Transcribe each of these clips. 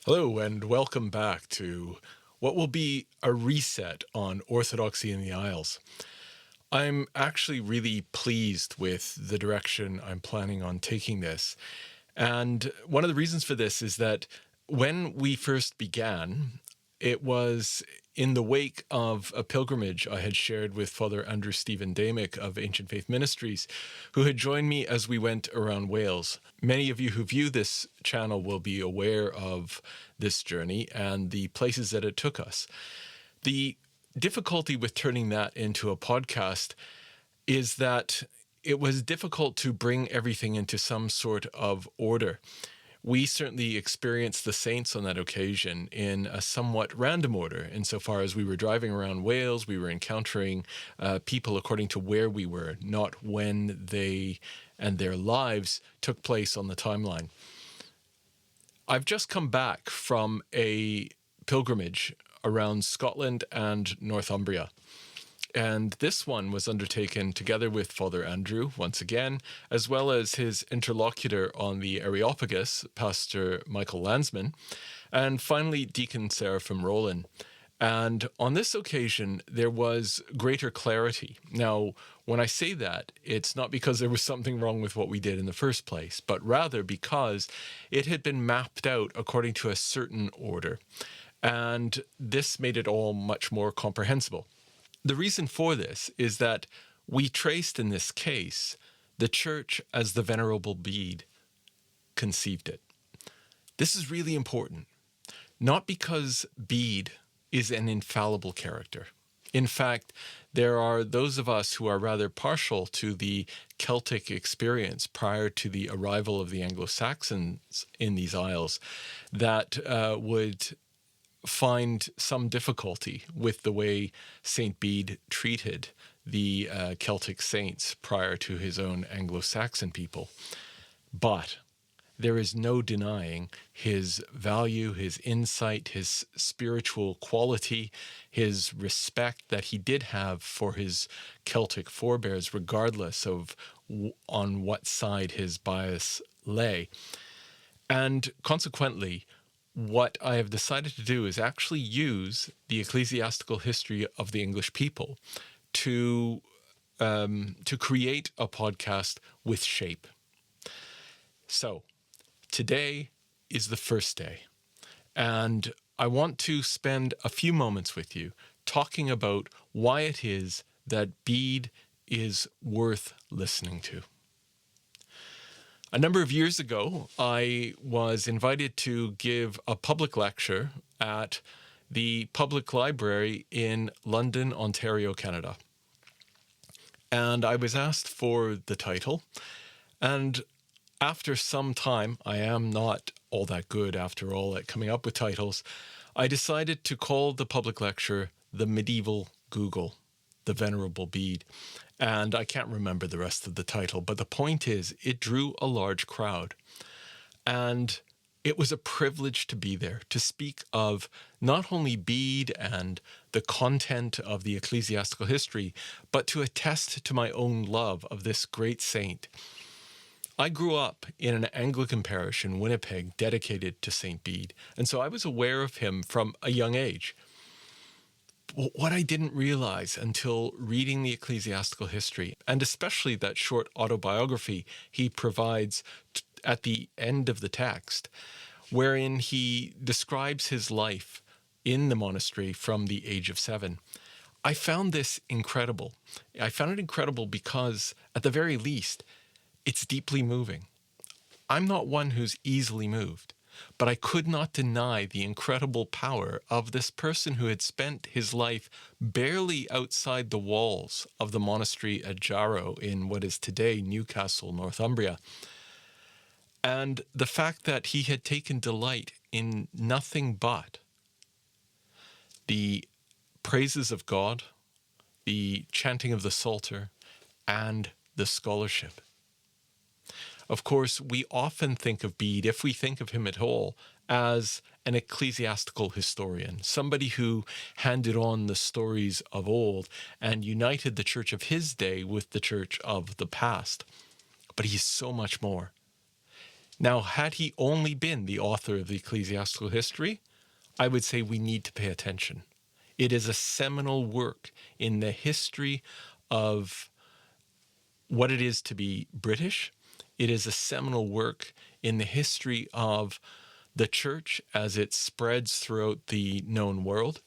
Hello, and welcome back to what will be a reset on Orthodoxy in the Isles. I'm actually really pleased with the direction I'm planning on taking this. And one of the reasons for this is that when we first began, it was in the wake of a pilgrimage I had shared with Father Andrew Stephen Damick of Ancient Faith Ministries, who had joined me as we went around Wales. Many of you who view this channel will be aware of this journey and the places that it took us. The difficulty with turning that into a podcast is that it was difficult to bring everything into some sort of order. We certainly experienced the saints on that occasion in a somewhat random order, insofar as we were driving around Wales, we were encountering people according to where we were, not when they and their lives took place on the timeline. I've just come back from a pilgrimage around Scotland and Northumbria. And this one was undertaken together with Father Andrew, once again, as well as his interlocutor on the Areopagus, Pastor Michael Landsman, and finally Deacon Seraphim Rohlin. And on this occasion, there was greater clarity. Now, when I say that, it's not because there was something wrong with what we did in the first place, but rather because it had been mapped out according to a certain order. And this made it all much more comprehensible. The reason for this is that we traced in this case the church as the Venerable Bede conceived it. This is really important, not because Bede is an infallible character. In fact, there are those of us who are rather partial to the Celtic experience prior to the arrival of the Anglo-Saxons in these isles that would find some difficulty with the way St Bede treated the Celtic saints prior to his own Anglo-Saxon people. But there is no denying his value, his insight, his spiritual quality, his respect that he did have for his Celtic forebears, regardless of on what side his bias lay. And consequently, what I have decided to do is actually use the ecclesiastical history of the English people to create a podcast with shape. So today is the first day, and I want to spend a few moments with you talking about why it is that Bede is worth listening to. A number of years ago, I was invited to give a public lecture at the public library in London, Ontario, Canada. And I was asked for the title. And after some time, I am not all that good after all at coming up with titles, I decided to call the public lecture The Medieval Google, the Venerable Bede. And I can't remember the rest of the title, but the point is, it drew a large crowd. And it was a privilege to be there, to speak of not only Bede and the content of the ecclesiastical history, but to attest to my own love of this great saint. I grew up in an Anglican parish in Winnipeg dedicated to St Bede, and so I was aware of him from a young age. What I didn't realize until reading the ecclesiastical history, and especially that short autobiography he provides at the end of the text, wherein he describes his life in the monastery from the age of 7. I found this incredible. I found it incredible because, at the very least, it's deeply moving. I'm not one who's easily moved. But I could not deny the incredible power of this person who had spent his life barely outside the walls of the monastery at Jarrow in what is today Newcastle, Northumbria. And the fact that he had taken delight in nothing but the praises of God, the chanting of the Psalter, and the scholarship. Of course, we often think of Bede, if we think of him at all, as an ecclesiastical historian, somebody who handed on the stories of old and united the church of his day with the church of the past. But he's so much more. Now, had he only been the author of the ecclesiastical history, I would say we need to pay attention. It is a seminal work in the history of what it is to be British. It is a seminal work in the history of the church as it spreads throughout the known world.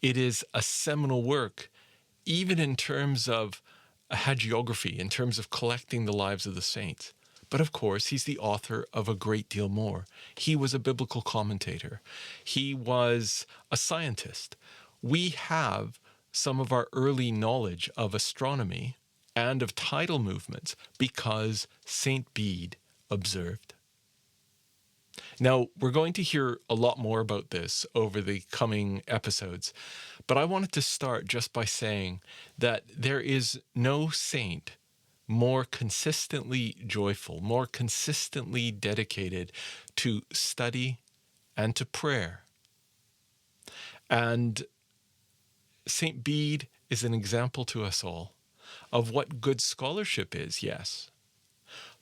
It is a seminal work even in terms of a hagiography, in terms of collecting the lives of the saints. But of course, he's the author of a great deal more. He was a biblical commentator. He was a scientist. We have some of our early knowledge of astronomy and of tidal movements because St Bede observed. Now, we're going to hear a lot more about this over the coming episodes, but I wanted to start just by saying that there is no saint more consistently joyful, more consistently dedicated to study and to prayer. And St. Bede is an example to us all of what good scholarship is, yes,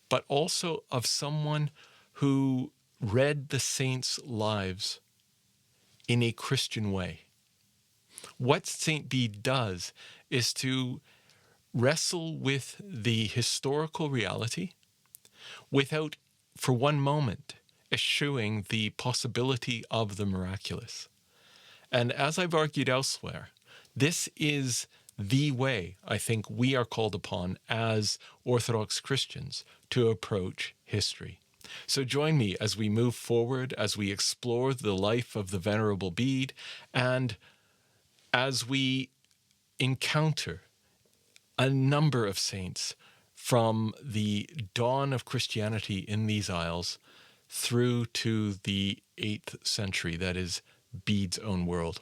but also of someone who read the saints' lives in a Christian way. What St. Bede does is to wrestle with the historical reality without, for one moment, eschewing the possibility of the miraculous. And as I've argued elsewhere, this is the way I think we are called upon as Orthodox Christians to approach history. So join me as we move forward, as we explore the life of the Venerable Bede, and as we encounter a number of saints from the dawn of Christianity in these isles through to the 8th century, that is Bede's own world.